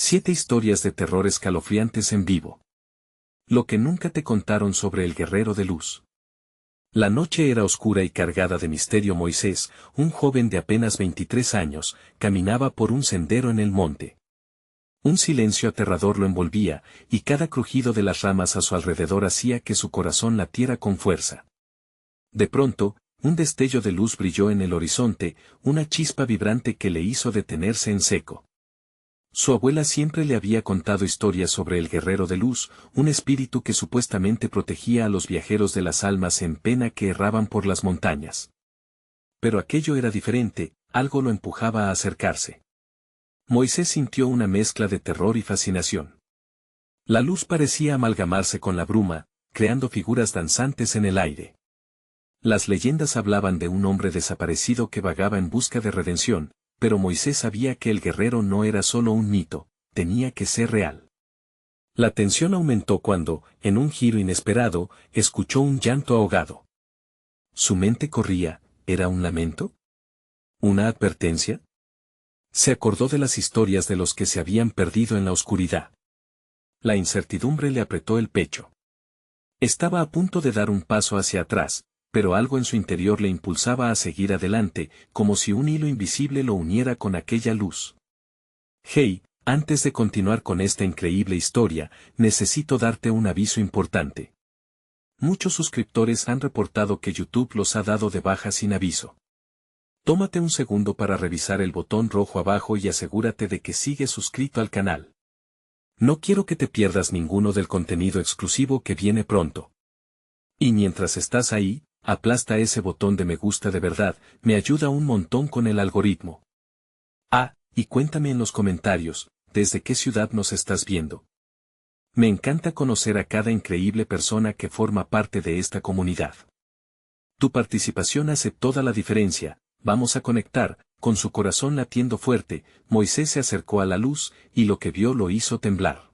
7 historias de terror escalofriantes en vivo. Lo que nunca te contaron sobre el guerrero de luz. La noche era oscura y cargada de misterio. Moisés, un joven de apenas 23 años, caminaba por un sendero en el monte. Un silencio aterrador lo envolvía, y cada crujido de las ramas a su alrededor hacía que su corazón latiera con fuerza. De pronto, un destello de luz brilló en el horizonte, una chispa vibrante que le hizo detenerse en seco. Su abuela siempre le había contado historias sobre el guerrero de luz, un espíritu que supuestamente protegía a los viajeros de las almas en pena que erraban por las montañas. Pero aquello era diferente, algo lo empujaba a acercarse. Moisés sintió una mezcla de terror y fascinación. La luz parecía amalgamarse con la bruma, creando figuras danzantes en el aire. Las leyendas hablaban de un hombre desaparecido que vagaba en busca de redención, pero Moisés sabía que el guerrero no era solo un mito, tenía que ser real. La tensión aumentó cuando, en un giro inesperado, escuchó un llanto ahogado. Su mente corría, ¿era un lamento? ¿Una advertencia? Se acordó de las historias de los que se habían perdido en la oscuridad. La incertidumbre le apretó el pecho. Estaba a punto de dar un paso hacia atrás, pero algo en su interior le impulsaba a seguir adelante, como si un hilo invisible lo uniera con aquella luz. Hey, antes de continuar con esta increíble historia, necesito darte un aviso importante. Muchos suscriptores han reportado que YouTube los ha dado de baja sin aviso. Tómate un segundo para revisar el botón rojo abajo y asegúrate de que sigues suscrito al canal. No quiero que te pierdas ninguno del contenido exclusivo que viene pronto. Y mientras estás ahí, aplasta ese botón de me gusta, de verdad, me ayuda un montón con el algoritmo. Ah, y cuéntame en los comentarios, ¿desde qué ciudad nos estás viendo? Me encanta conocer a cada increíble persona que forma parte de esta comunidad. Tu participación hace toda la diferencia. Vamos a conectar. Con su corazón latiendo fuerte, Moisés se acercó a la luz, y lo que vio lo hizo temblar.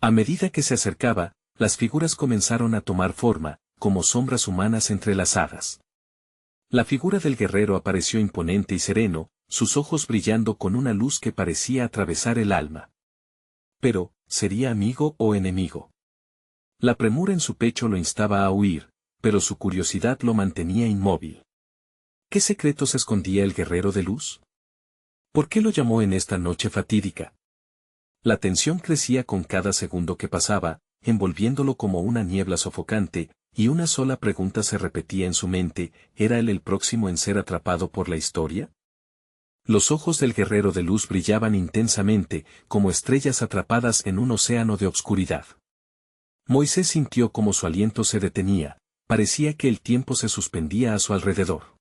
A medida que se acercaba, las figuras comenzaron a tomar forma, como sombras humanas entrelazadas. La figura del guerrero apareció imponente y sereno, sus ojos brillando con una luz que parecía atravesar el alma. Pero, ¿sería amigo o enemigo? La premura en su pecho lo instaba a huir, pero su curiosidad lo mantenía inmóvil. ¿Qué secretos escondía el guerrero de luz? ¿Por qué lo llamó en esta noche fatídica? La tensión crecía con cada segundo que pasaba, envolviéndolo como una niebla sofocante, y una sola pregunta se repetía en su mente, ¿era él el próximo en ser atrapado por la historia? Los ojos del guerrero de luz brillaban intensamente, como estrellas atrapadas en un océano de obscuridad. Moisés sintió como su aliento se detenía, parecía que el tiempo se suspendía a su alrededor.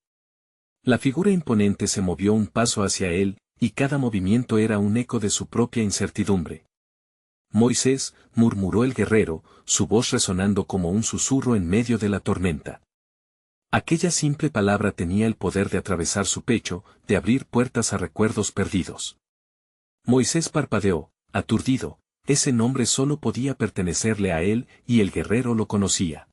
La figura imponente se movió un paso hacia él, y cada movimiento era un eco de su propia incertidumbre. Moisés, murmuró el guerrero, su voz resonando como un susurro en medio de la tormenta. Aquella simple palabra tenía el poder de atravesar su pecho, de abrir puertas a recuerdos perdidos. Moisés parpadeó, aturdido, ese nombre solo podía pertenecerle a él, y el guerrero lo conocía.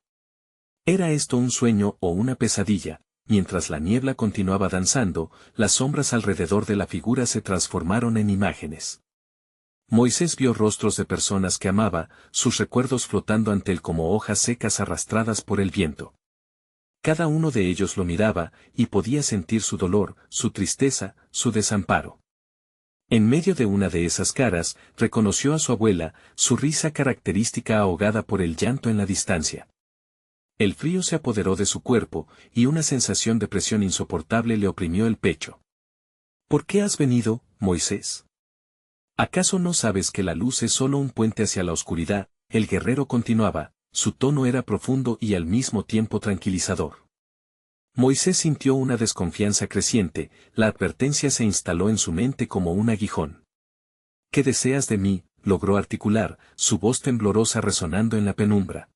¿Era esto un sueño o una pesadilla? Mientras la niebla continuaba danzando, las sombras alrededor de la figura se transformaron en imágenes. Moisés vio rostros de personas que amaba, sus recuerdos flotando ante él como hojas secas arrastradas por el viento. Cada uno de ellos lo miraba, y podía sentir su dolor, su tristeza, su desamparo. En medio de una de esas caras, reconoció a su abuela, su risa característica ahogada por el llanto en la distancia. El frío se apoderó de su cuerpo, y una sensación de presión insoportable le oprimió el pecho. ¿Por qué has venido, Moisés? ¿Acaso no sabes que la luz es solo un puente hacia la oscuridad? El guerrero continuaba, su tono era profundo y al mismo tiempo tranquilizador. Moisés sintió una desconfianza creciente, la advertencia se instaló en su mente como un aguijón. ¿Qué deseas de mí?, logró articular, su voz temblorosa resonando en la penumbra.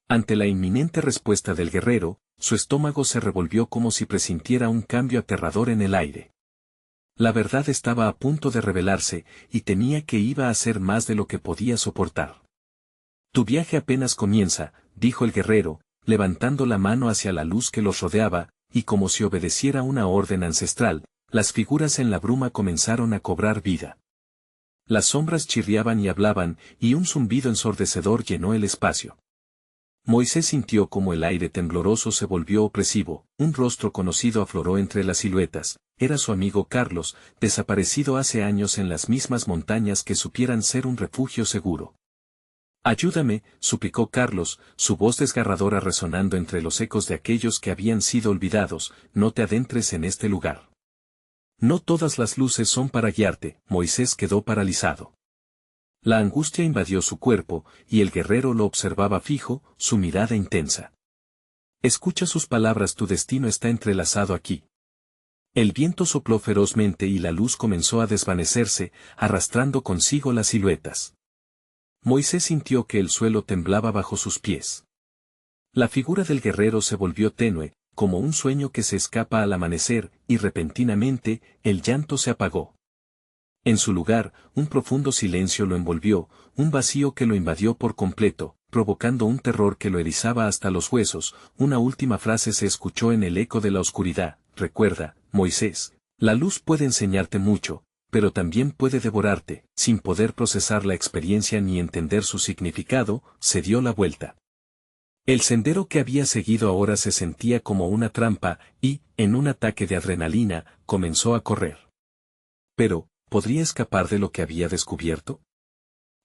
Ante la inminente respuesta del guerrero, su estómago se revolvió como si presintiera un cambio aterrador en el aire. La verdad estaba a punto de revelarse, y temía que iba a ser más de lo que podía soportar. Tu viaje apenas comienza, dijo el guerrero, levantando la mano hacia la luz que los rodeaba, y como si obedeciera una orden ancestral, las figuras en la bruma comenzaron a cobrar vida. Las sombras chirriaban y hablaban, y un zumbido ensordecedor llenó el espacio. Moisés sintió como el aire tembloroso se volvió opresivo, un rostro conocido afloró entre las siluetas, era su amigo Carlos, desaparecido hace años en las mismas montañas que supieran ser un refugio seguro. Ayúdame, suplicó Carlos, su voz desgarradora resonando entre los ecos de aquellos que habían sido olvidados, no te adentres en este lugar. No todas las luces son para guiarte, Moisés quedó paralizado. La angustia invadió su cuerpo, y el guerrero lo observaba fijo, su mirada intensa. Escucha sus palabras, tu destino está entrelazado aquí. El viento sopló ferozmente y la luz comenzó a desvanecerse, arrastrando consigo las siluetas. Moisés sintió que el suelo temblaba bajo sus pies. La figura del guerrero se volvió tenue, como un sueño que se escapa al amanecer, y repentinamente, el llanto se apagó. En su lugar, un profundo silencio lo envolvió, un vacío que lo invadió por completo, provocando un terror que lo erizaba hasta los huesos. Una última frase se escuchó en el eco de la oscuridad: recuerda, Moisés, la luz puede enseñarte mucho, pero también puede devorarte. Sin poder procesar la experiencia ni entender su significado, se dio la vuelta. El sendero que había seguido ahora se sentía como una trampa, y, en un ataque de adrenalina, comenzó a correr. Pero, ¿podría escapar de lo que había descubierto?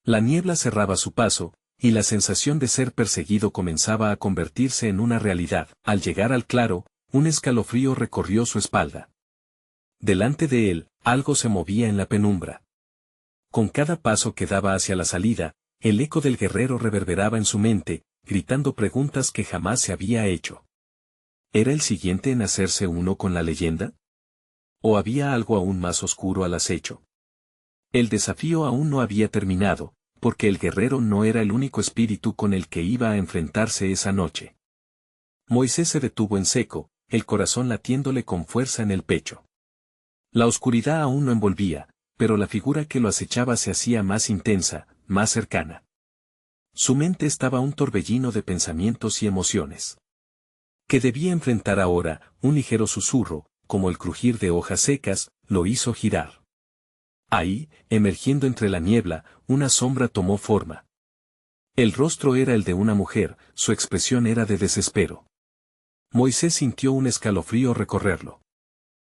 La niebla cerraba su paso, y la sensación de ser perseguido comenzaba a convertirse en una realidad. Al llegar al claro, un escalofrío recorrió su espalda. Delante de él, algo se movía en la penumbra. Con cada paso que daba hacia la salida, el eco del guerrero reverberaba en su mente, gritando preguntas que jamás se había hecho. ¿Era el siguiente en hacerse uno con la leyenda? ¿O había algo aún más oscuro al acecho? El desafío aún no había terminado, porque el guerrero no era el único espíritu con el que iba a enfrentarse esa noche. Moisés se detuvo en seco, el corazón latiéndole con fuerza en el pecho. La oscuridad aún lo envolvía, pero la figura que lo acechaba se hacía más intensa, más cercana. Su mente estaba un torbellino de pensamientos y emociones. ¿Qué debía enfrentar ahora? Un ligero susurro, como el crujir de hojas secas, lo hizo girar. Ahí, emergiendo entre la niebla, una sombra tomó forma. El rostro era el de una mujer, su expresión era de desespero. Moisés sintió un escalofrío recorrerlo.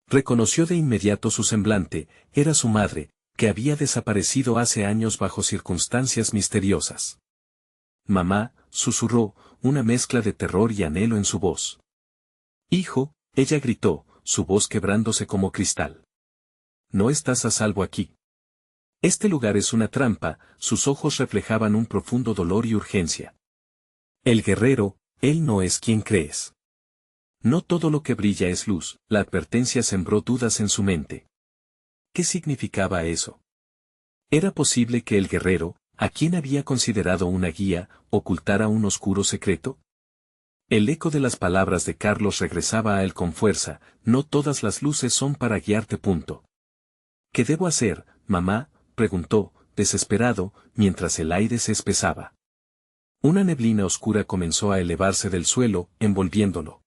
Reconoció de inmediato su semblante, era su madre, que había desaparecido hace años bajo circunstancias misteriosas. Mamá, susurró, una mezcla de terror y anhelo en su voz. Hijo, ella gritó, su voz quebrándose como cristal. No estás a salvo aquí. Este lugar es una trampa, sus ojos reflejaban un profundo dolor y urgencia. El guerrero, él no es quien crees. No todo lo que brilla es luz, la advertencia sembró dudas en su mente. ¿Qué significaba eso? ¿Era posible que el guerrero, a quien había considerado una guía, ocultara un oscuro secreto? El eco de las palabras de Carlos regresaba a él con fuerza: no todas las luces son para guiarte. ¿Qué debo hacer, mamá?, preguntó, desesperado, mientras el aire se espesaba. Una neblina oscura comenzó a elevarse del suelo, envolviéndolo.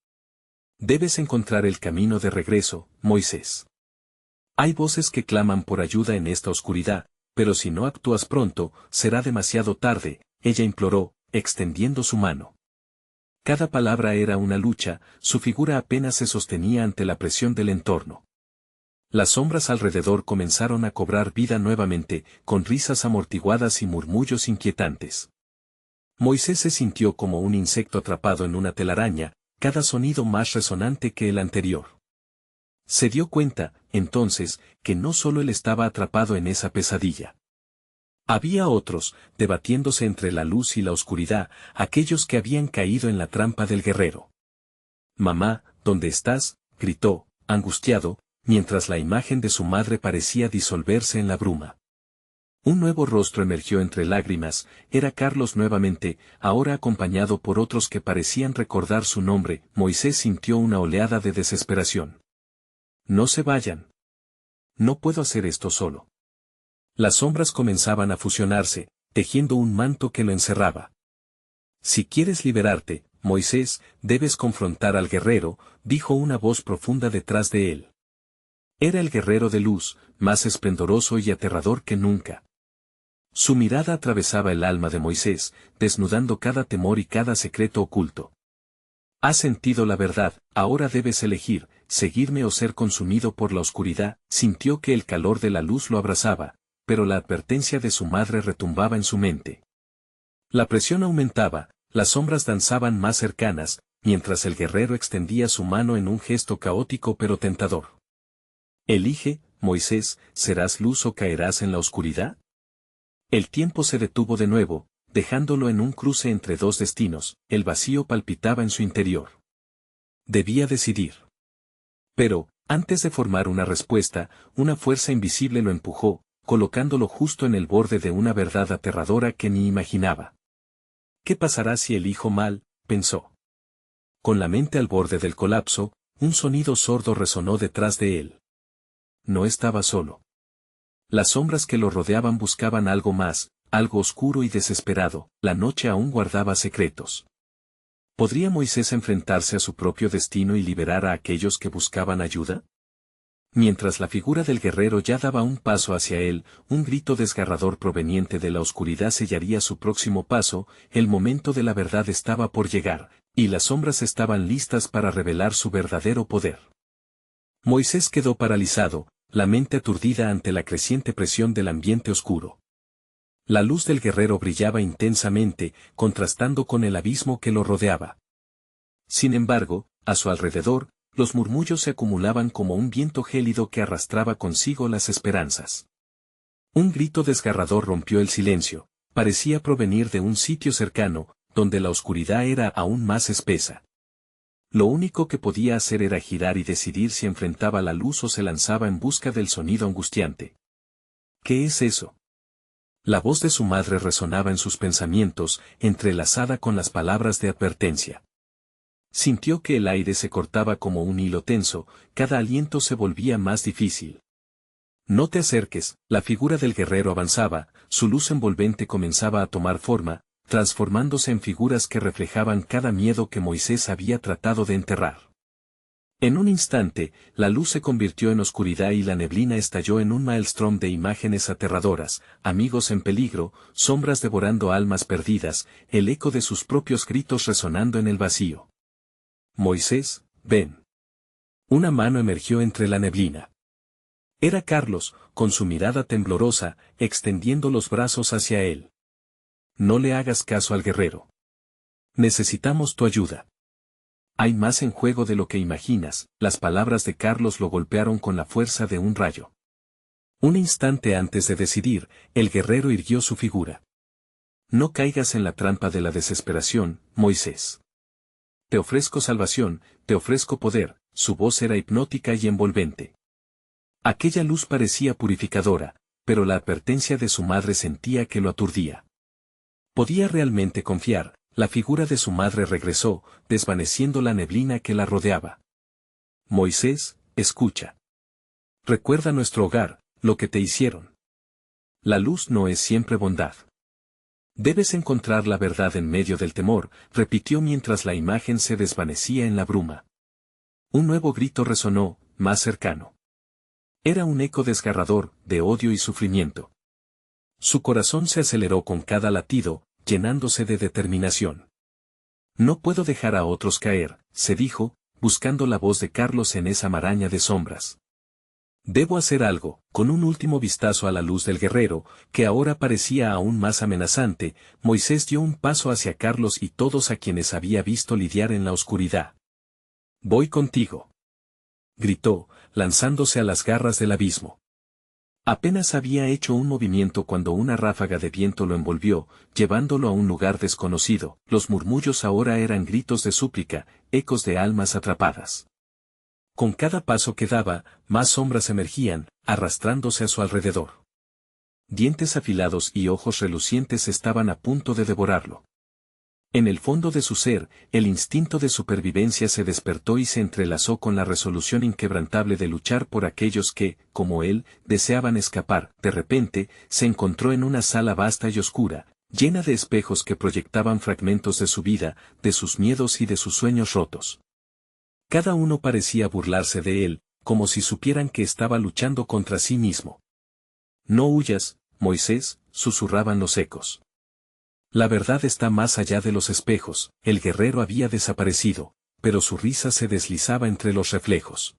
Debes encontrar el camino de regreso, Moisés. Hay voces que claman por ayuda en esta oscuridad, pero si no actúas pronto, será demasiado tarde, ella imploró, extendiendo su mano. Cada palabra era una lucha, su figura apenas se sostenía ante la presión del entorno. Las sombras alrededor comenzaron a cobrar vida nuevamente, con risas amortiguadas y murmullos inquietantes. Moisés se sintió como un insecto atrapado en una telaraña, cada sonido más resonante que el anterior. Se dio cuenta, entonces, que no solo él estaba atrapado en esa pesadilla. Había otros, debatiéndose entre la luz y la oscuridad, aquellos que habían caído en la trampa del guerrero. Mamá, ¿dónde estás?, gritó, angustiado, mientras la imagen de su madre parecía disolverse en la bruma. Un nuevo rostro emergió entre lágrimas, era Carlos nuevamente, ahora acompañado por otros que parecían recordar su nombre. Moisés sintió una oleada de desesperación. No se vayan. No puedo hacer esto solo. Las sombras comenzaban a fusionarse, tejiendo un manto que lo encerraba. Si quieres liberarte, Moisés, debes confrontar al guerrero, dijo una voz profunda detrás de él. Era el guerrero de luz, más esplendoroso y aterrador que nunca. Su mirada atravesaba el alma de Moisés, desnudando cada temor y cada secreto oculto. Has sentido la verdad, ahora debes elegir, seguirme o ser consumido por la oscuridad. Sintió que el calor de la luz lo abrazaba, pero la advertencia de su madre retumbaba en su mente. La presión aumentaba, las sombras danzaban más cercanas, mientras el guerrero extendía su mano en un gesto caótico pero tentador. Elige, Moisés, ¿serás luz o caerás en la oscuridad? El tiempo se detuvo de nuevo, dejándolo en un cruce entre dos destinos. El vacío palpitaba en su interior. Debía decidir. Pero, antes de formar una respuesta, una fuerza invisible lo empujó, colocándolo justo en el borde de una verdad aterradora que ni imaginaba. ¿Qué pasará si elijo mal?, pensó. Con la mente al borde del colapso, un sonido sordo resonó detrás de él. No estaba solo. Las sombras que lo rodeaban buscaban algo más, algo oscuro y desesperado. La noche aún guardaba secretos. ¿Podría Moisés enfrentarse a su propio destino y liberar a aquellos que buscaban ayuda? Mientras la figura del guerrero ya daba un paso hacia él, un grito desgarrador proveniente de la oscuridad sellaría su próximo paso. El momento de la verdad estaba por llegar, y las sombras estaban listas para revelar su verdadero poder. Moisés quedó paralizado, la mente aturdida ante la creciente presión del ambiente oscuro. La luz del guerrero brillaba intensamente, contrastando con el abismo que lo rodeaba. Sin embargo, a su alrededor, los murmullos se acumulaban como un viento gélido que arrastraba consigo las esperanzas. Un grito desgarrador rompió el silencio, parecía provenir de un sitio cercano, donde la oscuridad era aún más espesa. Lo único que podía hacer era girar y decidir si enfrentaba la luz o se lanzaba en busca del sonido angustiante. ¿Qué es eso? La voz de su madre resonaba en sus pensamientos, entrelazada con las palabras de advertencia. Sintió que el aire se cortaba como un hilo tenso, cada aliento se volvía más difícil. No te acerques, la figura del guerrero avanzaba, su luz envolvente comenzaba a tomar forma, transformándose en figuras que reflejaban cada miedo que Moisés había tratado de enterrar. En un instante, la luz se convirtió en oscuridad y la neblina estalló en un maelstrom de imágenes aterradoras, amigos en peligro, sombras devorando almas perdidas, el eco de sus propios gritos resonando en el vacío. Moisés, ven. Una mano emergió entre la neblina. Era Carlos, con su mirada temblorosa, extendiendo los brazos hacia él. No le hagas caso al guerrero. Necesitamos tu ayuda. Hay más en juego de lo que imaginas. Las palabras de Carlos lo golpearon con la fuerza de un rayo. Un instante antes de decidir, el guerrero irguió su figura. No caigas en la trampa de la desesperación, Moisés. Te ofrezco salvación, te ofrezco poder. Su voz era hipnótica y envolvente. Aquella luz parecía purificadora, pero la advertencia de su madre sentía que lo aturdía. ¿Podía realmente confiar? La figura de su madre regresó, desvaneciendo la neblina que la rodeaba. Moisés, escucha. Recuerda nuestro hogar, lo que te hicieron. La luz no es siempre bondad. Debes encontrar la verdad en medio del temor, repitió mientras la imagen se desvanecía en la bruma. Un nuevo grito resonó, más cercano. Era un eco desgarrador, de odio y sufrimiento. Su corazón se aceleró con cada latido, llenándose de determinación. No puedo dejar a otros caer, se dijo, buscando la voz de Carlos en esa maraña de sombras. Debo hacer algo. Con un último vistazo a la luz del guerrero, que ahora parecía aún más amenazante, Moisés dio un paso hacia Carlos y todos a quienes había visto lidiar en la oscuridad. Voy contigo. Gritó, lanzándose a las garras del abismo. Apenas había hecho un movimiento cuando una ráfaga de viento lo envolvió, llevándolo a un lugar desconocido. Los murmullos ahora eran gritos de súplica, ecos de almas atrapadas. Con cada paso que daba, más sombras emergían, arrastrándose a su alrededor. Dientes afilados y ojos relucientes estaban a punto de devorarlo. En el fondo de su ser, el instinto de supervivencia se despertó y se entrelazó con la resolución inquebrantable de luchar por aquellos que, como él, deseaban escapar. De repente, se encontró en una sala vasta y oscura, llena de espejos que proyectaban fragmentos de su vida, de sus miedos y de sus sueños rotos. Cada uno parecía burlarse de él, como si supieran que estaba luchando contra sí mismo. No huyas, Moisés, susurraban los ecos. La verdad está más allá de los espejos, el guerrero había desaparecido, pero su risa se deslizaba entre los reflejos.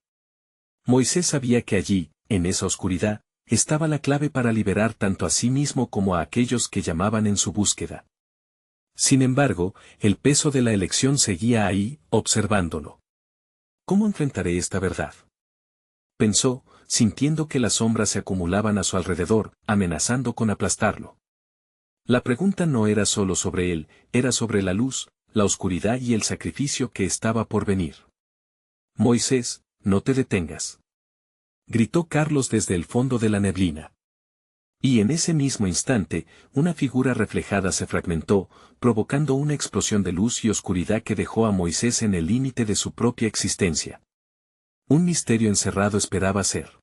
Moisés sabía que allí, en esa oscuridad, estaba la clave para liberar tanto a sí mismo como a aquellos que llamaban en su búsqueda. Sin embargo, el peso de la elección seguía ahí, observándolo. ¿Cómo enfrentaré esta verdad?, pensó, sintiendo que las sombras se acumulaban a su alrededor, amenazando con aplastarlo. La pregunta no era solo sobre él, era sobre la luz, la oscuridad y el sacrificio que estaba por venir. Moisés, no te detengas, gritó Carlos desde el fondo de la neblina. Y en ese mismo instante, una figura reflejada se fragmentó, provocando una explosión de luz y oscuridad que dejó a Moisés en el límite de su propia existencia. Un misterio encerrado esperaba ser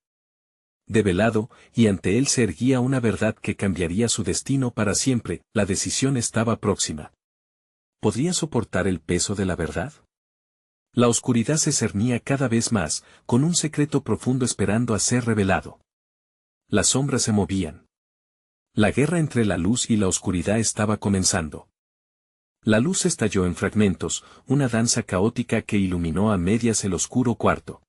develado, y ante él se erguía una verdad que cambiaría su destino para siempre. La decisión estaba próxima. ¿Podría soportar el peso de la verdad? La oscuridad se cernía cada vez más, con un secreto profundo esperando a ser revelado. Las sombras se movían. La guerra entre la luz y la oscuridad estaba comenzando. La luz estalló en fragmentos, una danza caótica que iluminó a medias el oscuro cuarto.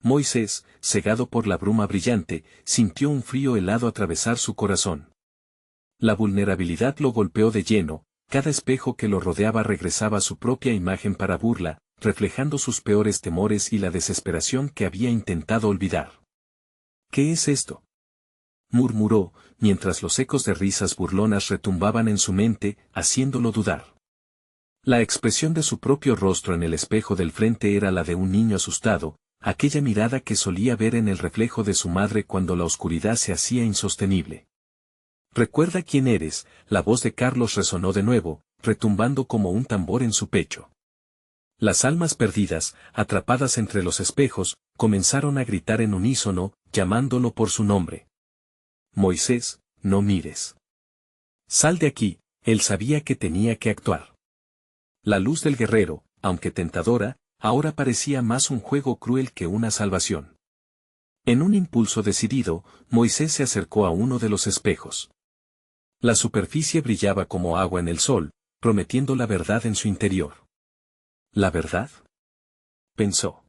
Moisés, cegado por la bruma brillante, sintió un frío helado atravesar su corazón. La vulnerabilidad lo golpeó de lleno, cada espejo que lo rodeaba regresaba a su propia imagen para burla, reflejando sus peores temores y la desesperación que había intentado olvidar. ¿Qué es esto?, murmuró, mientras los ecos de risas burlonas retumbaban en su mente, haciéndolo dudar. La expresión de su propio rostro en el espejo del frente era la de un niño asustado, aquella mirada que solía ver en el reflejo de su madre cuando la oscuridad se hacía insostenible. «¿Recuerda quién eres?», la voz de Carlos resonó de nuevo, retumbando como un tambor en su pecho. Las almas perdidas, atrapadas entre los espejos, comenzaron a gritar en unísono, llamándolo por su nombre. «Moisés, no mires. Sal de aquí», él sabía que tenía que actuar. La luz del guerrero, aunque tentadora, ahora parecía más un juego cruel que una salvación. En un impulso decidido, Moisés se acercó a uno de los espejos. La superficie brillaba como agua en el sol, prometiendo la verdad en su interior. ¿La verdad?, pensó.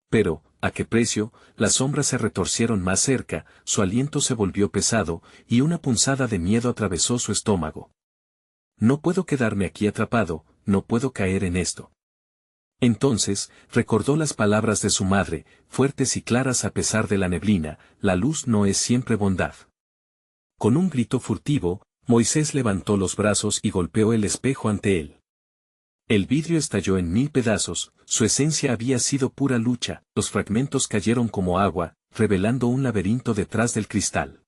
Pero, ¿a qué precio? Las sombras se retorcieron más cerca, su aliento se volvió pesado, y una punzada de miedo atravesó su estómago. No puedo quedarme aquí atrapado, no puedo caer en esto. Entonces, recordó las palabras de su madre, fuertes y claras a pesar de la neblina: la luz no es siempre bondad. Con un grito furtivo, Moisés levantó los brazos y golpeó el espejo ante él. El vidrio estalló en 1000 pedazos, su esencia había sido pura lucha, los fragmentos cayeron como agua, revelando un laberinto detrás del cristal.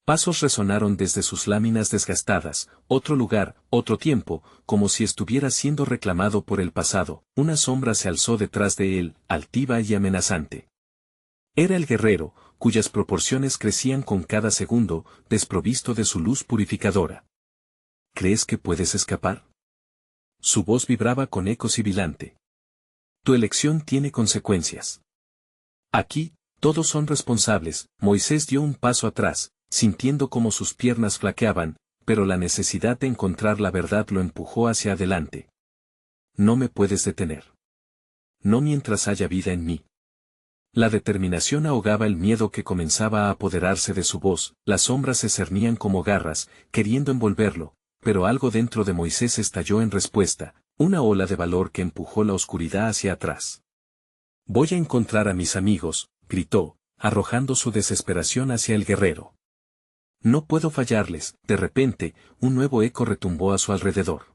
Pasos resonaron desde sus láminas desgastadas, otro lugar, otro tiempo, como si estuviera siendo reclamado por el pasado. Una sombra se alzó detrás de él, altiva y amenazante. Era el guerrero, cuyas proporciones crecían con cada segundo, desprovisto de su luz purificadora. ¿Crees que puedes escapar? Su voz vibraba con eco sibilante. Tu elección tiene consecuencias. Aquí, todos son responsables. Moisés dio un paso atrás, sintiendo como sus piernas flaqueaban, pero la necesidad de encontrar la verdad lo empujó hacia adelante. No me puedes detener. No mientras haya vida en mí. La determinación ahogaba el miedo que comenzaba a apoderarse de su voz, las sombras se cernían como garras, queriendo envolverlo, pero algo dentro de Moisés estalló en respuesta, una ola de valor que empujó la oscuridad hacia atrás. Voy a encontrar a mis amigos, gritó, arrojando su desesperación hacia el guerrero. No puedo fallarles. De repente, un nuevo eco retumbó a su alrededor.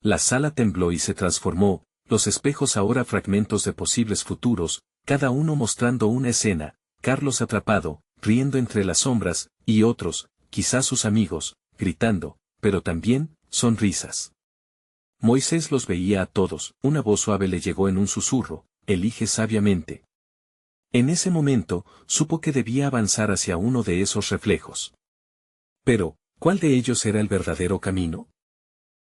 La sala tembló y se transformó, los espejos ahora fragmentos de posibles futuros, cada uno mostrando una escena: Carlos atrapado, riendo entre las sombras, y otros, quizás sus amigos, gritando, pero también, sonrisas. Moisés los veía a todos, una voz suave le llegó en un susurro: elige sabiamente. En ese momento, supo que debía avanzar hacia uno de esos reflejos. Pero, ¿cuál de ellos era el verdadero camino?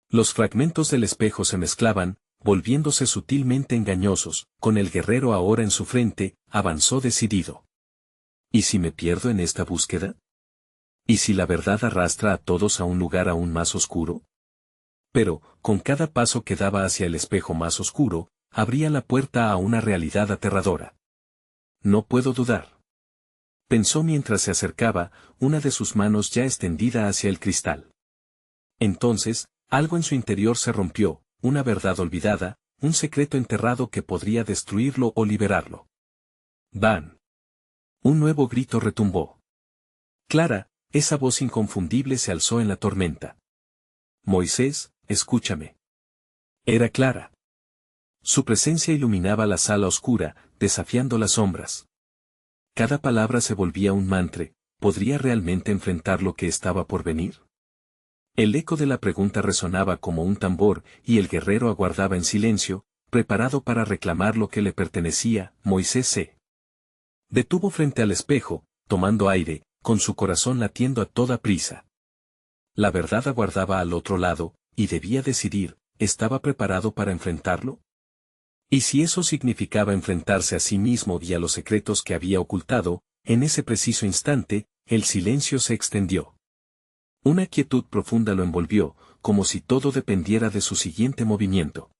Los fragmentos del espejo se mezclaban, volviéndose sutilmente engañosos. Con el guerrero ahora en su frente, avanzó decidido. ¿Y si me pierdo en esta búsqueda? ¿Y si la verdad arrastra a todos a un lugar aún más oscuro? Pero, con cada paso que daba hacia el espejo más oscuro, abría la puerta a una realidad aterradora. No puedo dudar. Pensó mientras se acercaba, una de sus manos ya extendida hacia el cristal. Entonces, algo en su interior se rompió, una verdad olvidada, un secreto enterrado que podría destruirlo o liberarlo. ¡Van! Un nuevo grito retumbó. Clara, esa voz inconfundible se alzó en la tormenta. Moisés, escúchame. Era Clara. Su presencia iluminaba la sala oscura, desafiando las sombras. Cada palabra se volvía un mantra. ¿Podría realmente enfrentar lo que estaba por venir? El eco de la pregunta resonaba como un tambor, y el guerrero aguardaba en silencio, preparado para reclamar lo que le pertenecía. Moisés se detuvo frente al espejo, tomando aire, con su corazón latiendo a toda prisa. La verdad aguardaba al otro lado, y debía decidir, ¿estaba preparado para enfrentarlo? Y si eso significaba enfrentarse a sí mismo y a los secretos que había ocultado, en ese preciso instante, el silencio se extendió. Una quietud profunda lo envolvió, como si todo dependiera de su siguiente movimiento.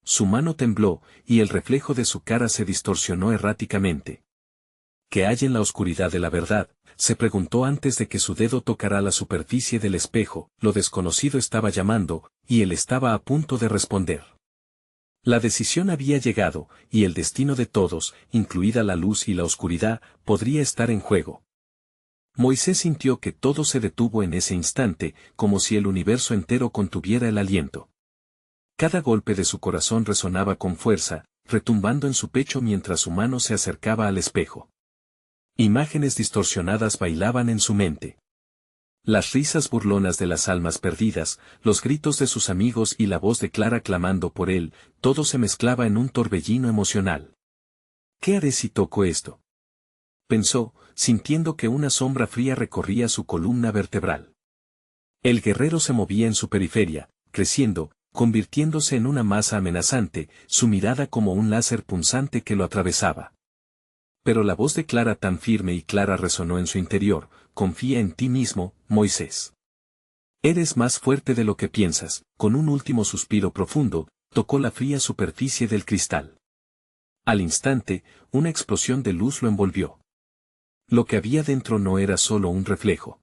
Su mano tembló, y el reflejo de su cara se distorsionó erráticamente. ¿Qué hay en la oscuridad de la verdad?, se preguntó antes de que su dedo tocara la superficie del espejo. Lo desconocido estaba llamando, y él estaba a punto de responder. La decisión había llegado, y el destino de todos, incluida la luz y la oscuridad, podría estar en juego. Moisés sintió que todo se detuvo en ese instante, como si el universo entero contuviera el aliento. Cada golpe de su corazón resonaba con fuerza, retumbando en su pecho mientras su mano se acercaba al espejo. Imágenes distorsionadas bailaban en su mente. Las risas burlonas de las almas perdidas, los gritos de sus amigos y la voz de Clara clamando por él, todo se mezclaba en un torbellino emocional. ¿Qué haré si toco esto?, pensó, sintiendo que una sombra fría recorría su columna vertebral. El guerrero se movía en su periferia, creciendo, convirtiéndose en una masa amenazante, su mirada como un láser punzante que lo atravesaba. Pero la voz de Clara tan firme y clara resonó en su interior: confía en ti mismo, Moisés. Eres más fuerte de lo que piensas. Con un último suspiro profundo, tocó la fría superficie del cristal. Al instante, una explosión de luz lo envolvió. Lo que había dentro no era solo un reflejo.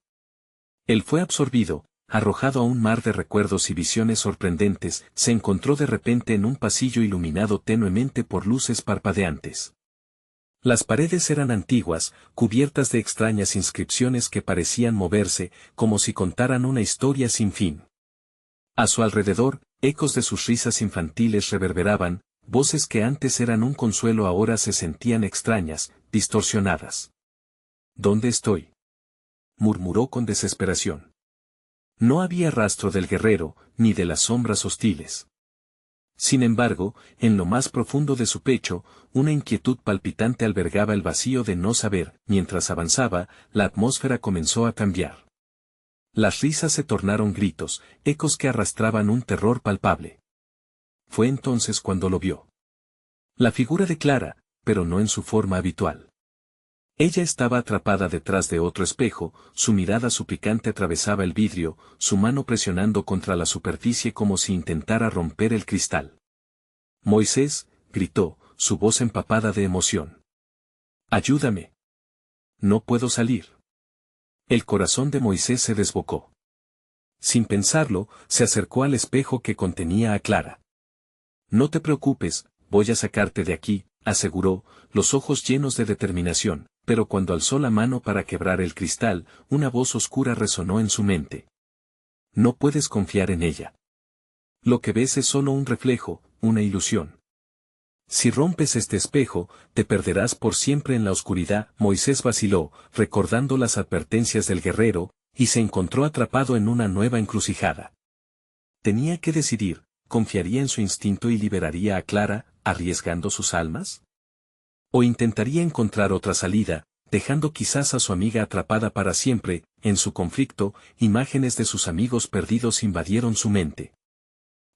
Él fue absorbido, arrojado a un mar de recuerdos y visiones sorprendentes. Se encontró de repente en un pasillo iluminado tenuemente por luces parpadeantes. Las paredes eran antiguas, cubiertas de extrañas inscripciones que parecían moverse, como si contaran una historia sin fin. A su alrededor, ecos de sus risas infantiles reverberaban, voces que antes eran un consuelo ahora se sentían extrañas, distorsionadas. ¿Dónde estoy?, murmuró con desesperación. No había rastro del guerrero, ni de las sombras hostiles. Sin embargo, en lo más profundo de su pecho, una inquietud palpitante albergaba el vacío de no saber. Mientras avanzaba, la atmósfera comenzó a cambiar. Las risas se tornaron gritos, ecos que arrastraban un terror palpable. Fue entonces cuando lo vio. La figura de Clara, pero no en su forma habitual. Ella estaba atrapada detrás de otro espejo, su mirada suplicante atravesaba el vidrio, su mano presionando contra la superficie como si intentara romper el cristal. Moisés, gritó, su voz empapada de emoción. Ayúdame. No puedo salir. El corazón de Moisés se desbocó. Sin pensarlo, se acercó al espejo que contenía a Clara. No te preocupes, voy a sacarte de aquí, aseguró, los ojos llenos de determinación. Pero cuando alzó la mano para quebrar el cristal, una voz oscura resonó en su mente. No puedes confiar en ella. Lo que ves es solo un reflejo, una ilusión. Si rompes este espejo, te perderás por siempre en la oscuridad. Moisés vaciló, recordando las advertencias del guerrero, y se encontró atrapado en una nueva encrucijada. Tenía que decidir, ¿confiaría en su instinto y liberaría a Clara, arriesgando sus almas? ¿O intentaría encontrar otra salida, dejando quizás a su amiga atrapada para siempre? En su conflicto, imágenes de sus amigos perdidos invadieron su mente.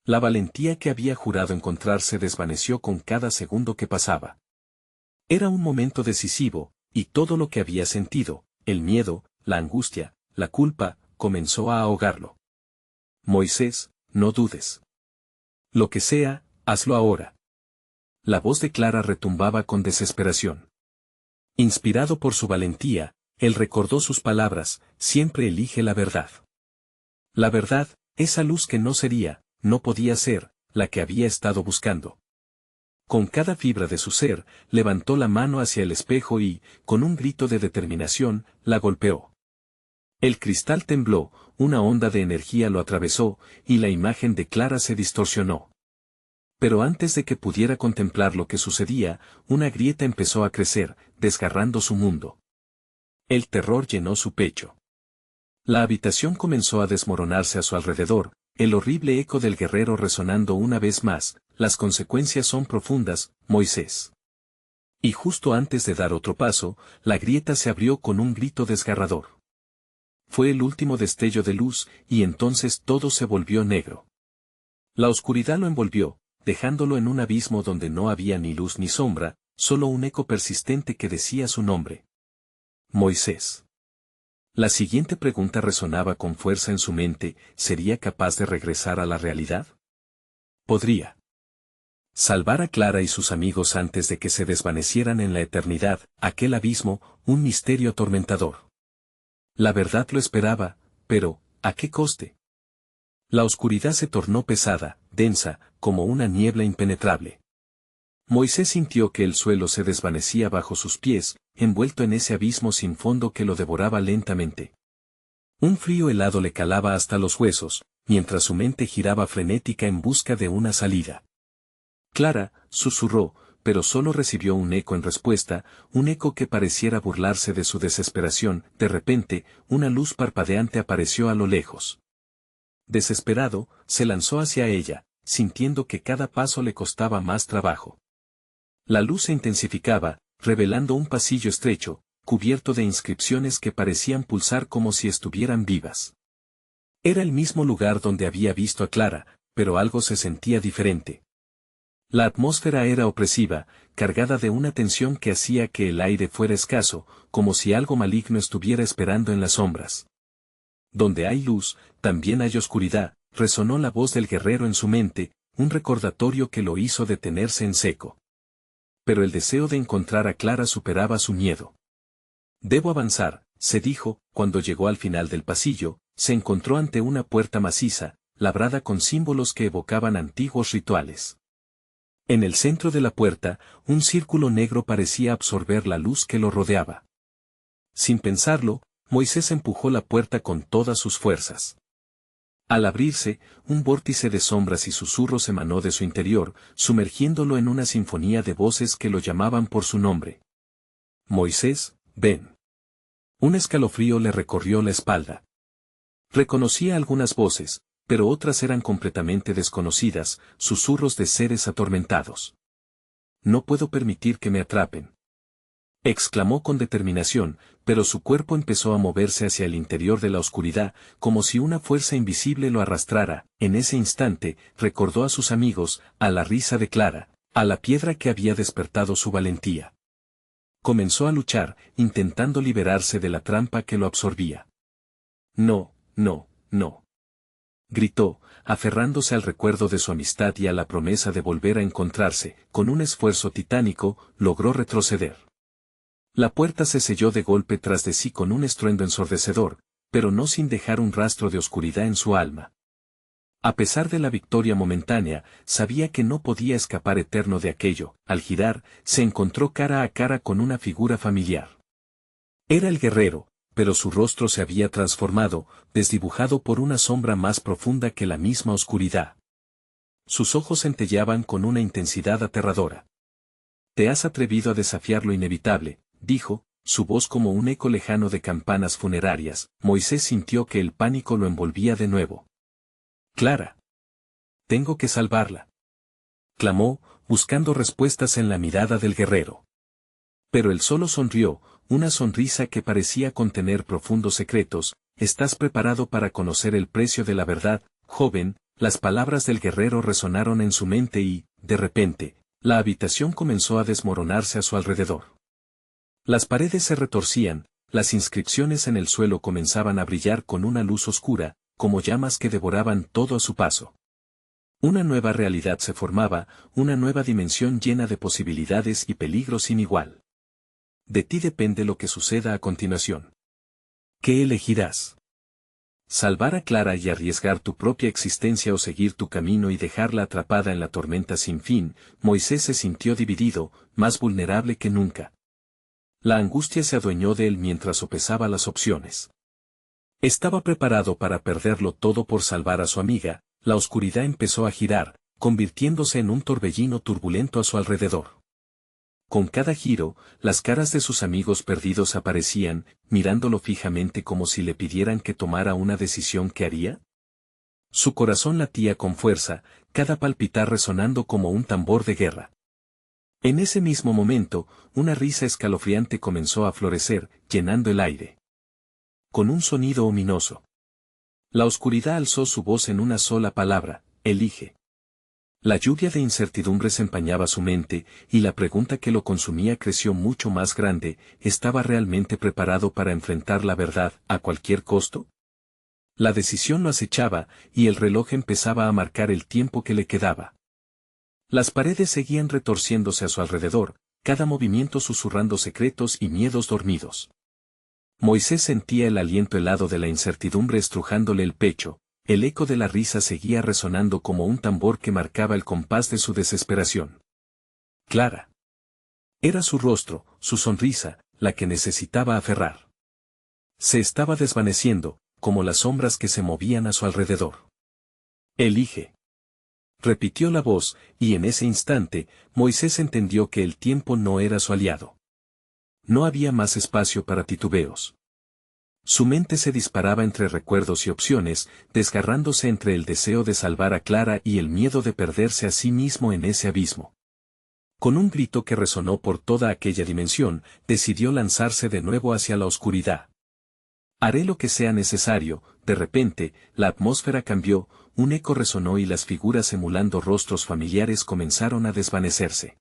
La valentía que había jurado encontrar se desvaneció con cada segundo que pasaba. Era un momento decisivo, y todo lo que había sentido, el miedo, la angustia, la culpa, comenzó a ahogarlo. Moisés, no dudes. Lo que sea, hazlo ahora. La voz de Clara retumbaba con desesperación. Inspirado por su valentía, él recordó sus palabras, siempre elige la verdad. La verdad, esa luz que no sería, no podía ser, la que había estado buscando. Con cada fibra de su ser, levantó la mano hacia el espejo y, con un grito de determinación, la golpeó. El cristal tembló, una onda de energía lo atravesó, y la imagen de Clara se distorsionó. Pero antes de que pudiera contemplar lo que sucedía, una grieta empezó a crecer, desgarrando su mundo. El terror llenó su pecho. La habitación comenzó a desmoronarse a su alrededor, el horrible eco del guerrero resonando una vez más. Las consecuencias son profundas, Moisés. Y justo antes de dar otro paso, la grieta se abrió con un grito desgarrador. Fue el último destello de luz, y entonces todo se volvió negro. La oscuridad lo envolvió, dejándolo en un abismo donde no había ni luz ni sombra, solo un eco persistente que decía su nombre. Moisés. La siguiente pregunta resonaba con fuerza en su mente, ¿sería capaz de regresar a la realidad? Podría. Salvar a Clara y sus amigos antes de que se desvanecieran en la eternidad, aquel abismo, un misterio atormentador. La verdad lo esperaba, pero, ¿a qué coste? La oscuridad se tornó pesada, densa, como una niebla impenetrable. Moisés sintió que el suelo se desvanecía bajo sus pies, envuelto en ese abismo sin fondo que lo devoraba lentamente. Un frío helado le calaba hasta los huesos, mientras su mente giraba frenética en busca de una salida. Clara, susurró, pero solo recibió un eco en respuesta, un eco que pareciera burlarse de su desesperación. De repente, una luz parpadeante apareció a lo lejos. Desesperado, se lanzó hacia ella, sintiendo que cada paso le costaba más trabajo. La luz se intensificaba, revelando un pasillo estrecho, cubierto de inscripciones que parecían pulsar como si estuvieran vivas. Era el mismo lugar donde había visto a Clara, pero algo se sentía diferente. La atmósfera era opresiva, cargada de una tensión que hacía que el aire fuera escaso, como si algo maligno estuviera esperando en las sombras. Donde hay luz, también hay oscuridad, resonó la voz del guerrero en su mente, un recordatorio que lo hizo detenerse en seco. Pero el deseo de encontrar a Clara superaba su miedo. Debo avanzar, se dijo, cuando llegó al final del pasillo, se encontró ante una puerta maciza, labrada con símbolos que evocaban antiguos rituales. En el centro de la puerta, un círculo negro parecía absorber la luz que lo rodeaba. Sin pensarlo, Moisés empujó la puerta con todas sus fuerzas. Al abrirse, un vórtice de sombras y susurros emanó de su interior, sumergiéndolo en una sinfonía de voces que lo llamaban por su nombre. Moisés, ven. Un escalofrío le recorrió la espalda. Reconocía algunas voces, pero otras eran completamente desconocidas, susurros de seres atormentados. No puedo permitir que me atrapen. Exclamó con determinación, pero su cuerpo empezó a moverse hacia el interior de la oscuridad, como si una fuerza invisible lo arrastrara. En ese instante, recordó a sus amigos, a la risa de Clara, a la piedra que había despertado su valentía. Comenzó a luchar, intentando liberarse de la trampa que lo absorbía. No, no, no. Gritó, aferrándose al recuerdo de su amistad y a la promesa de volver a encontrarse. Con un esfuerzo titánico, logró retroceder. La puerta se selló de golpe tras de sí con un estruendo ensordecedor, pero no sin dejar un rastro de oscuridad en su alma. A pesar de la victoria momentánea, sabía que no podía escapar eterno de aquello. Al girar, se encontró cara a cara con una figura familiar. Era el guerrero, pero su rostro se había transformado, desdibujado por una sombra más profunda que la misma oscuridad. Sus ojos centelleaban con una intensidad aterradora. «Te has atrevido a desafiar lo inevitable», dijo, su voz como un eco lejano de campanas funerarias. Moisés sintió que el pánico lo envolvía de nuevo. «Clara. Tengo que salvarla», clamó, buscando respuestas en la mirada del guerrero. Pero él solo sonrió, una sonrisa que parecía contener profundos secretos. «¿Estás preparado para conocer el precio de la verdad, joven?». Las palabras del guerrero resonaron en su mente y, de repente, la habitación comenzó a desmoronarse a su alrededor. Las paredes se retorcían, las inscripciones en el suelo comenzaban a brillar con una luz oscura, como llamas que devoraban todo a su paso. Una nueva realidad se formaba, una nueva dimensión llena de posibilidades y peligros sin igual. De ti depende lo que suceda a continuación. ¿Qué elegirás? Salvar a Clara y arriesgar tu propia existencia o seguir tu camino y dejarla atrapada en la tormenta sin fin. Moisés se sintió dividido, más vulnerable que nunca. La angustia se adueñó de él mientras sopesaba las opciones. Estaba preparado para perderlo todo por salvar a su amiga. La oscuridad empezó a girar, convirtiéndose en un torbellino turbulento a su alrededor. Con cada giro, las caras de sus amigos perdidos aparecían, mirándolo fijamente como si le pidieran que tomara una decisión que haría. Su corazón latía con fuerza, cada palpitar resonando como un tambor de guerra. En ese mismo momento, una risa escalofriante comenzó a florecer, llenando el aire. Con un sonido ominoso. La oscuridad alzó su voz en una sola palabra: elige. La lluvia de incertidumbres empañaba su mente, y la pregunta que lo consumía creció mucho más grande: ¿estaba realmente preparado para enfrentar la verdad, a cualquier costo? La decisión lo acechaba, y el reloj empezaba a marcar el tiempo que le quedaba. Las paredes seguían retorciéndose a su alrededor, cada movimiento susurrando secretos y miedos dormidos. Moisés sentía el aliento helado de la incertidumbre estrujándole el pecho. El eco de la risa seguía resonando como un tambor que marcaba el compás de su desesperación. Clara. Era su rostro, su sonrisa, la que necesitaba aferrar. Se estaba desvaneciendo, como las sombras que se movían a su alrededor. Elige. Repitió la voz, y en ese instante, Moisés entendió que el tiempo no era su aliado. No había más espacio para titubeos. Su mente se disparaba entre recuerdos y opciones, desgarrándose entre el deseo de salvar a Clara y el miedo de perderse a sí mismo en ese abismo. Con un grito que resonó por toda aquella dimensión, decidió lanzarse de nuevo hacia la oscuridad. Haré lo que sea necesario. De repente, la atmósfera cambió, un eco resonó y las figuras emulando rostros familiares comenzaron a desvanecerse.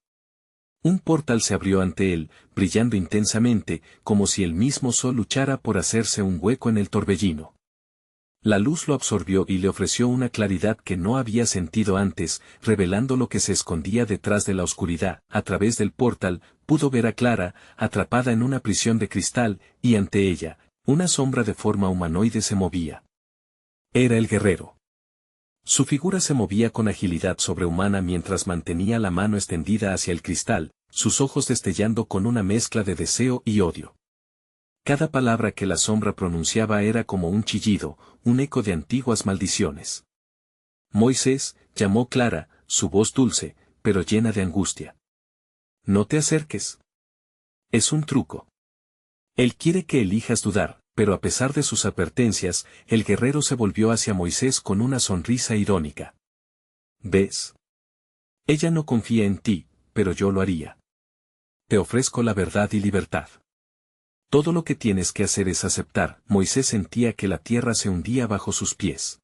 Un portal se abrió ante él, brillando intensamente, como si el mismo sol luchara por hacerse un hueco en el torbellino. La luz lo absorbió y le ofreció una claridad que no había sentido antes, revelando lo que se escondía detrás de la oscuridad. A través del portal, pudo ver a Clara, atrapada en una prisión de cristal, y ante ella, una sombra de forma humanoide se movía. Era el guerrero. Su figura se movía con agilidad sobrehumana mientras mantenía la mano extendida hacia el cristal, sus ojos destellando con una mezcla de deseo y odio. Cada palabra que la sombra pronunciaba era como un chillido, un eco de antiguas maldiciones. Moisés, llamó Clara, su voz dulce, pero llena de angustia. No te acerques. Es un truco. Él quiere que elijas dudar. Pero a pesar de sus advertencias, el guerrero se volvió hacia Moisés con una sonrisa irónica. ¿Ves? Ella no confía en ti, pero yo lo haría. Te ofrezco la verdad y libertad. Todo lo que tienes que hacer es aceptar. Moisés sentía que la tierra se hundía bajo sus pies.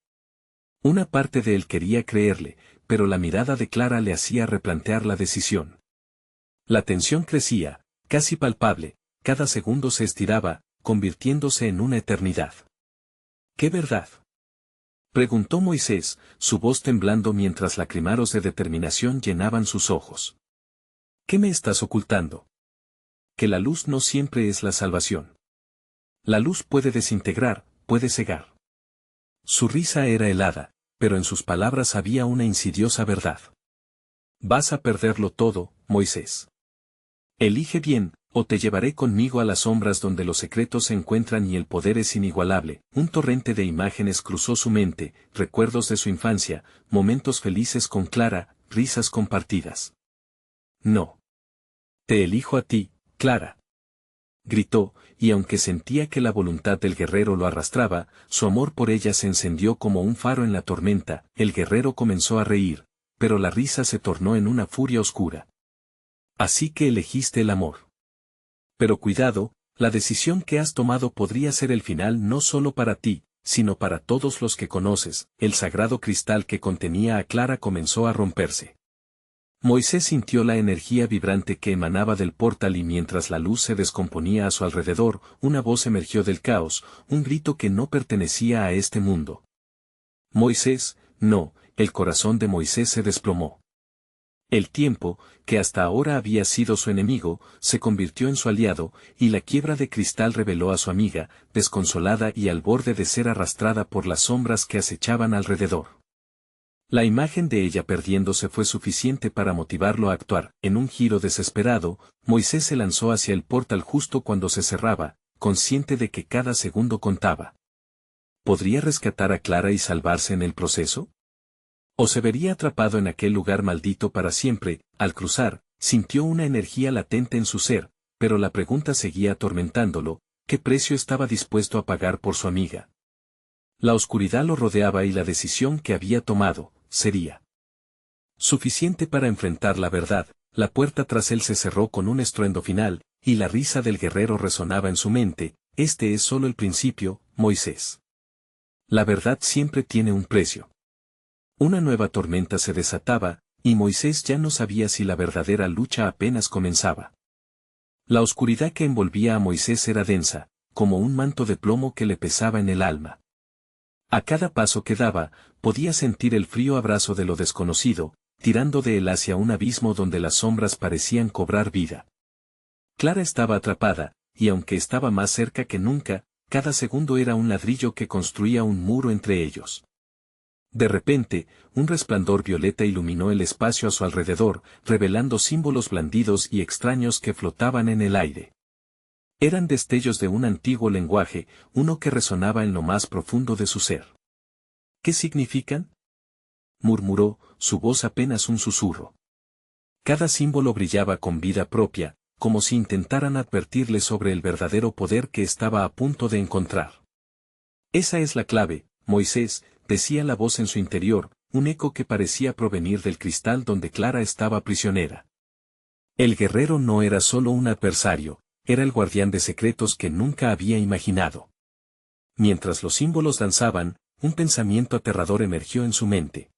Una parte de él quería creerle, pero la mirada de Clara le hacía replantear la decisión. La tensión crecía, casi palpable, cada segundo se estiraba, convirtiéndose en una eternidad. ¿Qué verdad? Preguntó Moisés, su voz temblando mientras lacrimaros de determinación llenaban sus ojos. ¿Qué me estás ocultando? Que la luz no siempre es la salvación. La luz puede desintegrar, puede cegar. Su risa era helada, pero en sus palabras había una insidiosa verdad. Vas a perderlo todo, Moisés. Elige bien, o te llevaré conmigo a las sombras donde los secretos se encuentran y el poder es inigualable. Un torrente de imágenes cruzó su mente, recuerdos de su infancia, momentos felices con Clara, risas compartidas. No. Te elijo a ti, Clara. Gritó, y aunque sentía que la voluntad del guerrero lo arrastraba, su amor por ella se encendió como un faro en la tormenta. El guerrero comenzó a reír, pero la risa se tornó en una furia oscura. Así que elegiste el amor. Pero cuidado, la decisión que has tomado podría ser el final no solo para ti, sino para todos los que conoces. El sagrado cristal que contenía a Clara comenzó a romperse. Moisés sintió la energía vibrante que emanaba del portal y mientras la luz se descomponía a su alrededor, una voz emergió del caos, un grito que no pertenecía a este mundo. Moisés, no, el corazón de Moisés se desplomó. El tiempo, que hasta ahora había sido su enemigo, se convirtió en su aliado, y la quiebra de cristal reveló a su amiga, desconsolada y al borde de ser arrastrada por las sombras que acechaban alrededor. La imagen de ella perdiéndose fue suficiente para motivarlo a actuar. En un giro desesperado, Moisés se lanzó hacia el portal justo cuando se cerraba, consciente de que cada segundo contaba. ¿Podría rescatar a Clara y salvarse en el proceso? ¿O se vería atrapado en aquel lugar maldito para siempre? Al cruzar, sintió una energía latente en su ser, pero la pregunta seguía atormentándolo: ¿qué precio estaba dispuesto a pagar por su amiga? La oscuridad lo rodeaba y la decisión que había tomado sería suficiente para enfrentar la verdad. La puerta tras él se cerró con un estruendo final, y la risa del guerrero resonaba en su mente: este es solo el principio, Moisés. La verdad siempre tiene un precio. Una nueva tormenta se desataba, y Moisés ya no sabía si la verdadera lucha apenas comenzaba. La oscuridad que envolvía a Moisés era densa, como un manto de plomo que le pesaba en el alma. A cada paso que daba, podía sentir el frío abrazo de lo desconocido, tirando de él hacia un abismo donde las sombras parecían cobrar vida. Clara estaba atrapada, y aunque estaba más cerca que nunca, cada segundo era un ladrillo que construía un muro entre ellos. De repente, un resplandor violeta iluminó el espacio a su alrededor, revelando símbolos blandidos y extraños que flotaban en el aire. Eran destellos de un antiguo lenguaje, uno que resonaba en lo más profundo de su ser. ¿Qué significan?, murmuró, su voz apenas un susurro. Cada símbolo brillaba con vida propia, como si intentaran advertirle sobre el verdadero poder que estaba a punto de encontrar. Esa es la clave, Moisés, decía la voz en su interior, un eco que parecía provenir del cristal donde Clara estaba prisionera. El guerrero no era solo un adversario, era el guardián de secretos que nunca había imaginado. Mientras los símbolos danzaban, un pensamiento aterrador emergió en su mente.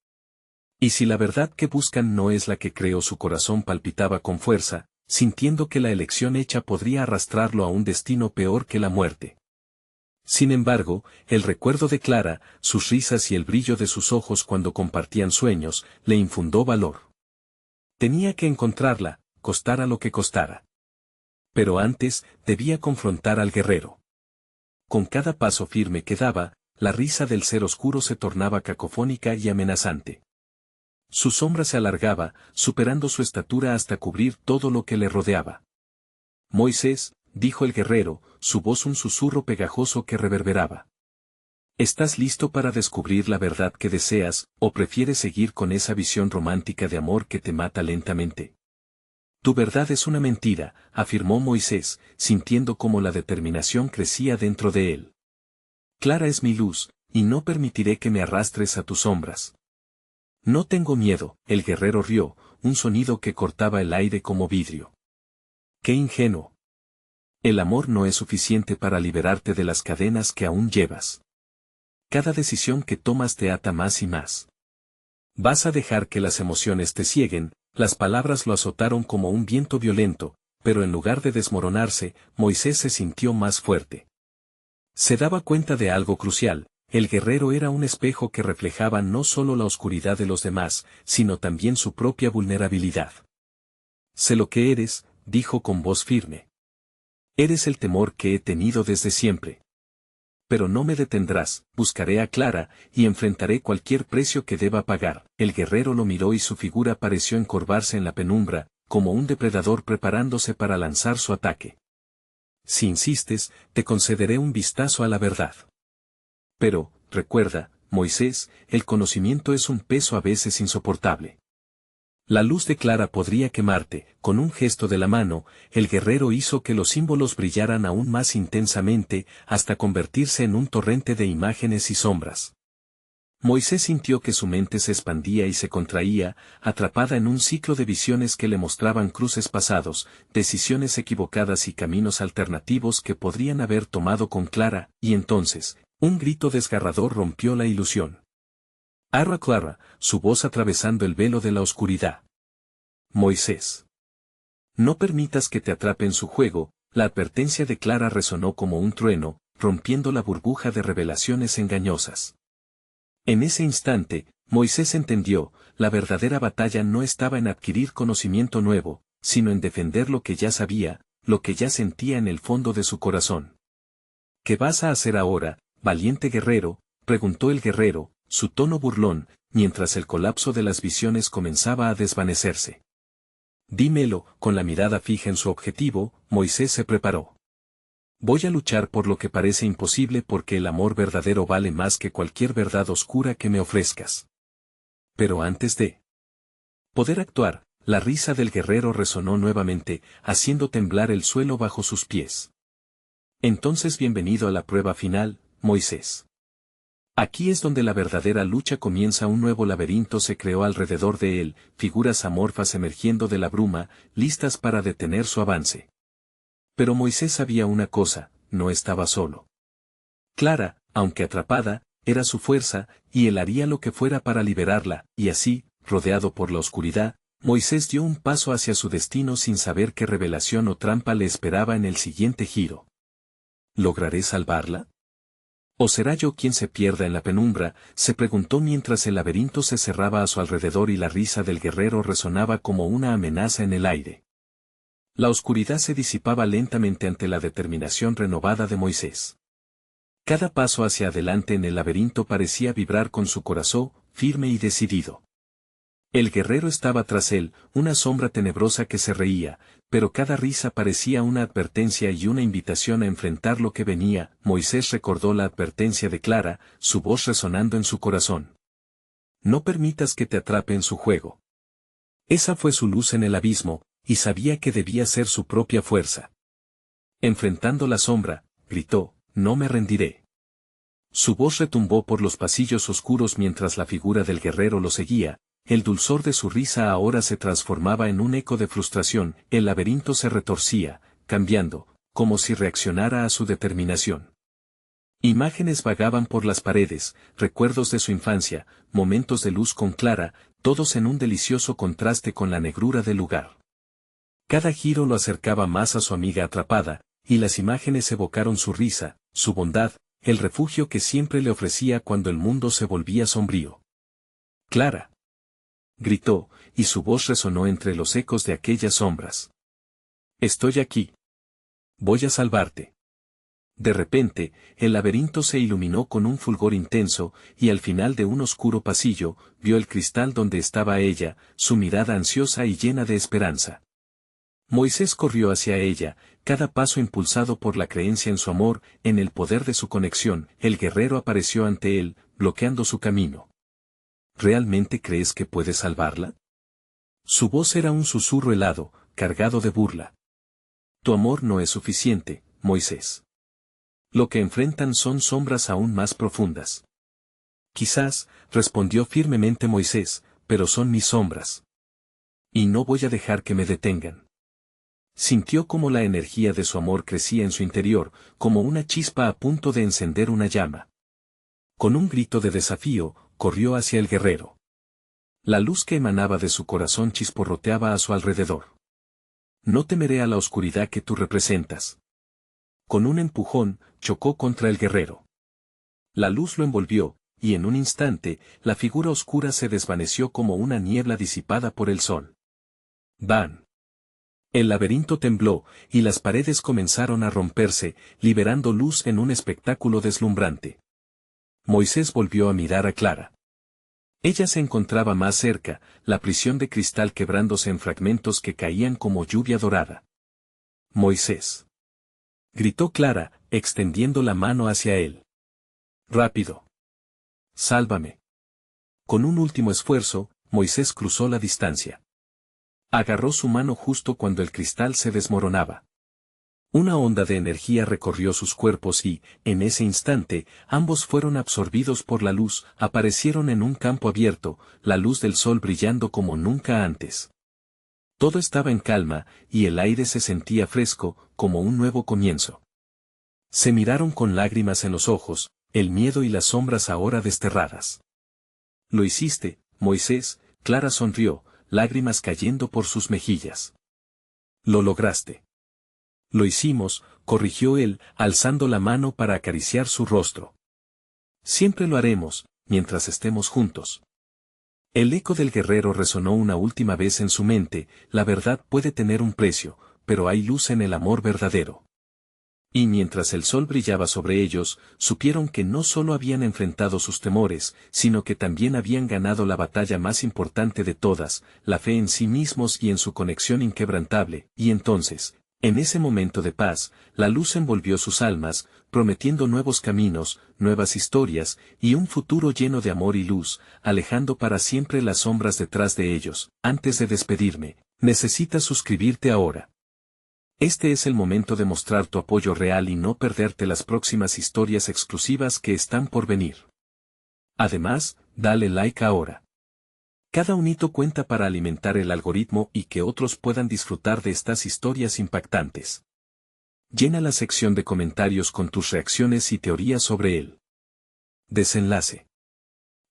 ¿Y si la verdad que buscan no es la que creo? Su corazón palpitaba con fuerza, sintiendo que la elección hecha podría arrastrarlo a un destino peor que la muerte. Sin embargo, el recuerdo de Clara, sus risas y el brillo de sus ojos cuando compartían sueños, le infundó valor. Tenía que encontrarla, costara lo que costara. Pero antes, debía confrontar al guerrero. Con cada paso firme que daba, la risa del ser oscuro se tornaba cacofónica y amenazante. Su sombra se alargaba, superando su estatura hasta cubrir todo lo que le rodeaba. Moisés, dijo el guerrero, su voz un susurro pegajoso que reverberaba. ¿Estás listo para descubrir la verdad que deseas, o prefieres seguir con esa visión romántica de amor que te mata lentamente? Tu verdad es una mentira, afirmó Moisés, sintiendo cómo la determinación crecía dentro de él. Clara es mi luz, y no permitiré que me arrastres a tus sombras. No tengo miedo, el guerrero rió, un sonido que cortaba el aire como vidrio. ¡Qué ingenuo! El amor no es suficiente para liberarte de las cadenas que aún llevas. Cada decisión que tomas te ata más y más. Vas a dejar que las emociones te cieguen. Las palabras lo azotaron como un viento violento, pero en lugar de desmoronarse, Moisés se sintió más fuerte. Se daba cuenta de algo crucial: el guerrero era un espejo que reflejaba no solo la oscuridad de los demás, sino también su propia vulnerabilidad. Sé lo que eres, dijo con voz firme. Eres el temor que he tenido desde siempre. Pero no me detendrás, buscaré a Clara, y enfrentaré cualquier precio que deba pagar. El guerrero lo miró y su figura pareció encorvarse en la penumbra, como un depredador preparándose para lanzar su ataque. Si insistes, te concederé un vistazo a la verdad. Pero, recuerda, Moisés, el conocimiento es un peso a veces insoportable. La luz de Clara podría quemarte. Con un gesto de la mano, el guerrero hizo que los símbolos brillaran aún más intensamente, hasta convertirse en un torrente de imágenes y sombras. Moisés sintió que su mente se expandía y se contraía, atrapada en un ciclo de visiones que le mostraban cruces pasados, decisiones equivocadas y caminos alternativos que podrían haber tomado con Clara, y entonces, un grito desgarrador rompió la ilusión. Arra Clara, su voz atravesando el velo de la oscuridad. Moisés. No permitas que te atrape en su juego, la advertencia de Clara resonó como un trueno, rompiendo la burbuja de revelaciones engañosas. En ese instante, Moisés entendió, la verdadera batalla no estaba en adquirir conocimiento nuevo, sino en defender lo que ya sabía, lo que ya sentía en el fondo de su corazón. ¿Qué vas a hacer ahora, valiente guerrero?, preguntó el guerrero, su tono burlón, mientras el colapso de las visiones comenzaba a desvanecerse. Dímelo, con la mirada fija en su objetivo, Moisés se preparó. Voy a luchar por lo que parece imposible porque el amor verdadero vale más que cualquier verdad oscura que me ofrezcas. Pero antes de poder actuar, la risa del guerrero resonó nuevamente, haciendo temblar el suelo bajo sus pies. Entonces bienvenido a la prueba final, Moisés. Aquí es donde la verdadera lucha comienza. Un nuevo laberinto se creó alrededor de él, figuras amorfas emergiendo de la bruma, listas para detener su avance. Pero Moisés sabía una cosa, no estaba solo. Clara, aunque atrapada, era su fuerza, y él haría lo que fuera para liberarla, y así, rodeado por la oscuridad, Moisés dio un paso hacia su destino sin saber qué revelación o trampa le esperaba en el siguiente giro. ¿Lograré salvarla? ¿O será yo quien se pierda en la penumbra?, se preguntó mientras el laberinto se cerraba a su alrededor y la risa del guerrero resonaba como una amenaza en el aire. La oscuridad se disipaba lentamente ante la determinación renovada de Moisés. Cada paso hacia adelante en el laberinto parecía vibrar con su corazón, firme y decidido. El guerrero estaba tras él, una sombra tenebrosa que se reía, pero cada risa parecía una advertencia y una invitación a enfrentar lo que venía. Moisés recordó la advertencia de Clara, su voz resonando en su corazón. No permitas que te atrape en su juego. Esa fue su luz en el abismo, y sabía que debía ser su propia fuerza. Enfrentando la sombra, gritó, no me rendiré. Su voz retumbó por los pasillos oscuros mientras la figura del guerrero lo seguía. El dulzor de su risa ahora se transformaba en un eco de frustración, el laberinto se retorcía, cambiando, como si reaccionara a su determinación. Imágenes vagaban por las paredes, recuerdos de su infancia, momentos de luz con Clara, todos en un delicioso contraste con la negrura del lugar. Cada giro lo acercaba más a su amiga atrapada, y las imágenes evocaron su risa, su bondad, el refugio que siempre le ofrecía cuando el mundo se volvía sombrío. Clara. Gritó, y su voz resonó entre los ecos de aquellas sombras. Estoy aquí. Voy a salvarte. De repente, el laberinto se iluminó con un fulgor intenso, y al final de un oscuro pasillo, vio el cristal donde estaba ella, su mirada ansiosa y llena de esperanza. Moisés corrió hacia ella, cada paso impulsado por la creencia en su amor, en el poder de su conexión. El guerrero apareció ante él, bloqueando su camino. ¿Realmente crees que puedes salvarla? Su voz era un susurro helado, cargado de burla. Tu amor no es suficiente, Moisés. Lo que enfrentan son sombras aún más profundas. Quizás, respondió firmemente Moisés, pero son mis sombras. Y no voy a dejar que me detengan. Sintió como la energía de su amor crecía en su interior, como una chispa a punto de encender una llama. Con un grito de desafío, corrió hacia el guerrero. La luz que emanaba de su corazón chisporroteaba a su alrededor. No temeré a la oscuridad que tú representas. Con un empujón, chocó contra el guerrero. La luz lo envolvió, y en un instante, la figura oscura se desvaneció como una niebla disipada por el sol. ¡Bam! El laberinto tembló, y las paredes comenzaron a romperse, liberando luz en un espectáculo deslumbrante. Moisés volvió a mirar a Clara. Ella se encontraba más cerca, la prisión de cristal quebrándose en fragmentos que caían como lluvia dorada. Moisés. Gritó Clara, extendiendo la mano hacia él. Rápido. Sálvame. Con un último esfuerzo, Moisés cruzó la distancia. Agarró su mano justo cuando el cristal se desmoronaba. Una onda de energía recorrió sus cuerpos y, en ese instante, ambos fueron absorbidos por la luz, aparecieron en un campo abierto, la luz del sol brillando como nunca antes. Todo estaba en calma, y el aire se sentía fresco, como un nuevo comienzo. Se miraron con lágrimas en los ojos, el miedo y las sombras ahora desterradas. Lo hiciste, Moisés, Clara sonrió, lágrimas cayendo por sus mejillas. Lo lograste. Lo hicimos, corrigió él, alzando la mano para acariciar su rostro. Siempre lo haremos, mientras estemos juntos. El eco del guerrero resonó una última vez en su mente, la verdad puede tener un precio, pero hay luz en el amor verdadero. Y mientras el sol brillaba sobre ellos, supieron que no solo habían enfrentado sus temores, sino que también habían ganado la batalla más importante de todas, la fe en sí mismos y en su conexión inquebrantable, y entonces, en ese momento de paz, la luz envolvió sus almas, prometiendo nuevos caminos, nuevas historias, y un futuro lleno de amor y luz, alejando para siempre las sombras detrás de ellos. Antes de despedirme, necesitas suscribirte ahora. Este es el momento de mostrar tu apoyo real y no perderte las próximas historias exclusivas que están por venir. Además, dale like ahora. Cada unito cuenta para alimentar el algoritmo y que otros puedan disfrutar de estas historias impactantes. Llena la sección de comentarios con tus reacciones y teorías sobre él. Desenlace.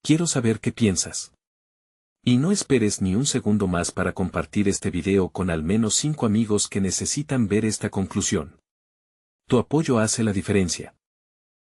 Quiero saber qué piensas. Y no esperes ni un segundo más para compartir este video con al menos 5 amigos que necesitan ver esta conclusión. Tu apoyo hace la diferencia.